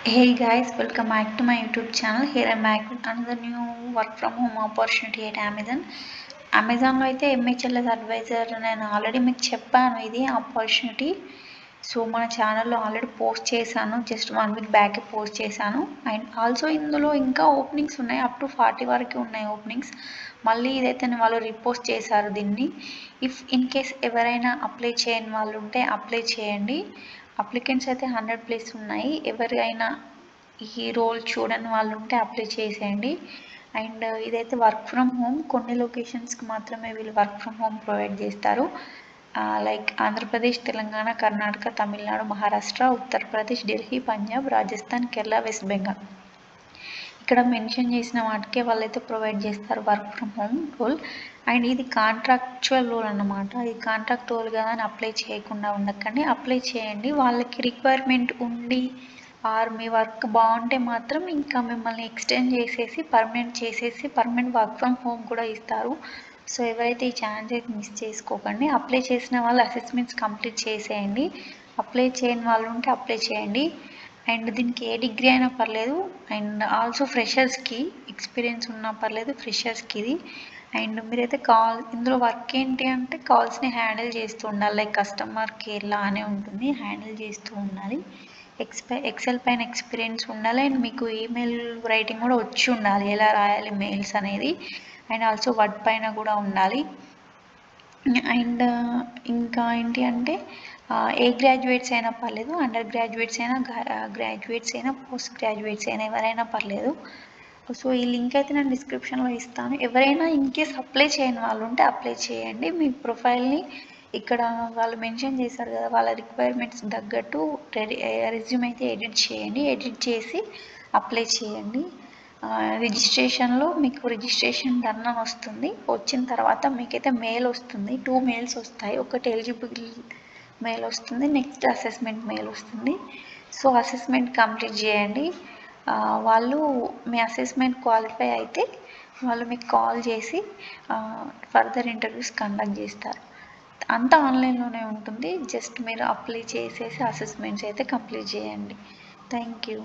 Hey guys, welcome back to my YouTube channel. Here I'm back with another new work from home opportunity at Amazon. అమెజాన్లో అయితే ఎంహెచ్ఎల్ఎస్ advisor నేను already మీకు చెప్పాను ఇది opportunity. So మన ఛానల్లో ఆల్రెడీ పోస్ట్ చేశాను, జస్ట్ 1 వీక్ బ్యాక్ పోస్ట్ చేశాను. అండ్ ఆల్సో ఇందులో ఇంకా ఓపెనింగ్స్ ఉన్నాయి, అప్ టు 40 వరకు ఉన్నాయి ఓపెనింగ్స్. మళ్ళీ ఇదైతే వాళ్ళు రీపోస్ట్ చేశారు దీన్ని. ఇఫ్ ఇన్ కేస్ ఎవరైనా అప్లై చేయని వాళ్ళు ఉంటే అప్లై చేయండి. అప్లికెంట్స్ అయితే 100+ ఉన్నాయి. ఎవరైనా ఈ రోల్ చూడని వాళ్ళు ఉంటే అప్లై చేసేయండి. అండ్ ఇదైతే వర్క్ ఫ్రమ్ హోమ్, కొన్ని లొకేషన్స్కి మాత్రమే వీళ్ళు వర్క్ ఫ్రమ్ హోమ్ ప్రొవైడ్ చేస్తారు. Like Andhra Pradesh, Telangana, Karnataka, Tamil Nadu, Maharashtra, Uttar Pradesh, Delhi, Punjab, Rajasthan, Kerala, west Bengal. ఇక్కడ మెన్షన్ చేసిన వాటికే వాళ్ళైతే ప్రొవైడ్ చేస్తారు work from home role. And ఇది కాంట్రాక్చువల్ రోల్ అన్నమాట. ఇది కాంట్రాక్ట్ రోల్ కదా అని అప్లై చేయకుండా ఉండకండి, అప్లై చేయండి. వాళ్ళకి రిక్వైర్మెంట్ ఉండి ఆర్ మీ వర్క్ బాగుంటే మాత్రం ఇంకా మిమ్మల్ని ఎక్స్టెండ్ చేసేసి పర్మనెంట్ వర్క్ ఫ్రమ్ హోమ్ కూడా ఇస్తారు. సో ఎవరైతే ఈ ఛాన్స్ అయితే మిస్ చేసుకోకండి. అప్లై చేసిన వాళ్ళు అసెస్మెంట్స్ కంప్లీట్ చేసేయండి. అప్లై చేయని వాళ్ళు ఉంటే అప్లై చేయండి. అండ్ దీనికి ఏ డిగ్రీ అయినా పర్లేదు. అండ్ ఆల్సో ఫ్రెషర్స్కి ఎక్స్పీరియన్స్ ఉన్నా పర్లేదు, ఫ్రెషర్స్కి ఇది. అండ్ మీరైతే ఇందులో వర్క్ ఏంటి అంటే కాల్స్ని హ్యాండిల్ చేస్తూ ఉండాలి. లైక్ కస్టమర్ కేర్ లానే ఉంటుంది, హ్యాండిల్ చేస్తూ ఉండాలి. ఎక్సెల్ పైన ఎక్స్పీరియన్స్ ఉండాలి. అండ్ మీకు ఈమెయిల్ రైటింగ్ కూడా వచ్చి ఉండాలి, ఎలా రాయాలి మెయిల్స్ అనేది. అండ్ ఆల్సో వర్డ్ పైన కూడా ఉండాలి. అండ్ ఇంకా ఏంటి అంటే ఏ గ్రాడ్యుయేట్స్ అయినా పర్లేదు, అండర్ గ్రాడ్యుయేట్స్ అయినా, గ్రాడ్యుయేట్స్ అయినా, పోస్ట్ గ్రాడ్యుయేట్స్ అయినా ఎవరైనా పర్లేదు. సో ఈ లింక్ అయితే నేను డిస్క్రిప్షన్లో ఇస్తాను. ఎవరైనా ఇన్ కేస్ అప్లై చేయని వాళ్ళు ఉంటే అప్లై చేయండి. మీ ప్రొఫైల్ని ఇక్కడ వాళ్ళు మెన్షన్ చేశారు కదా, వాళ్ళ రిక్వైర్మెంట్స్ తగ్గట్టు రెజ్యూమ్ అయితే ఎడిట్ చేయండి. ఎడిట్ చేసి అప్లై చేయండి. రిజిస్ట్రేషన్లో మీకు రిజిస్ట్రేషన్ డన్ అని వస్తుంది. వచ్చిన తర్వాత మీకైతే మెయిల్ వస్తుంది, 2 మెయిల్స్ వస్తాయి. ఒకటి ఎలిజిబుల్ మెయిల్ వస్తుంది, నెక్స్ట్ అసెస్మెంట్ మెయిల్ వస్తుంది. సో అసెస్మెంట్ కంప్లీట్ చేయండి. వాళ్ళు మీ అసెస్మెంట్ క్వాలిఫై అయితే వాళ్ళు మీకు కాల్ చేసి ఫర్దర్ ఇంటర్వ్యూస్ కండక్ట్ చేస్తారు. అంతా ఆన్లైన్లోనే ఉంటుంది. జస్ట్ మీరు అప్లై చేసేసి అసెస్మెంట్స్ అయితే కంప్లీట్ చేయండి. Thank you.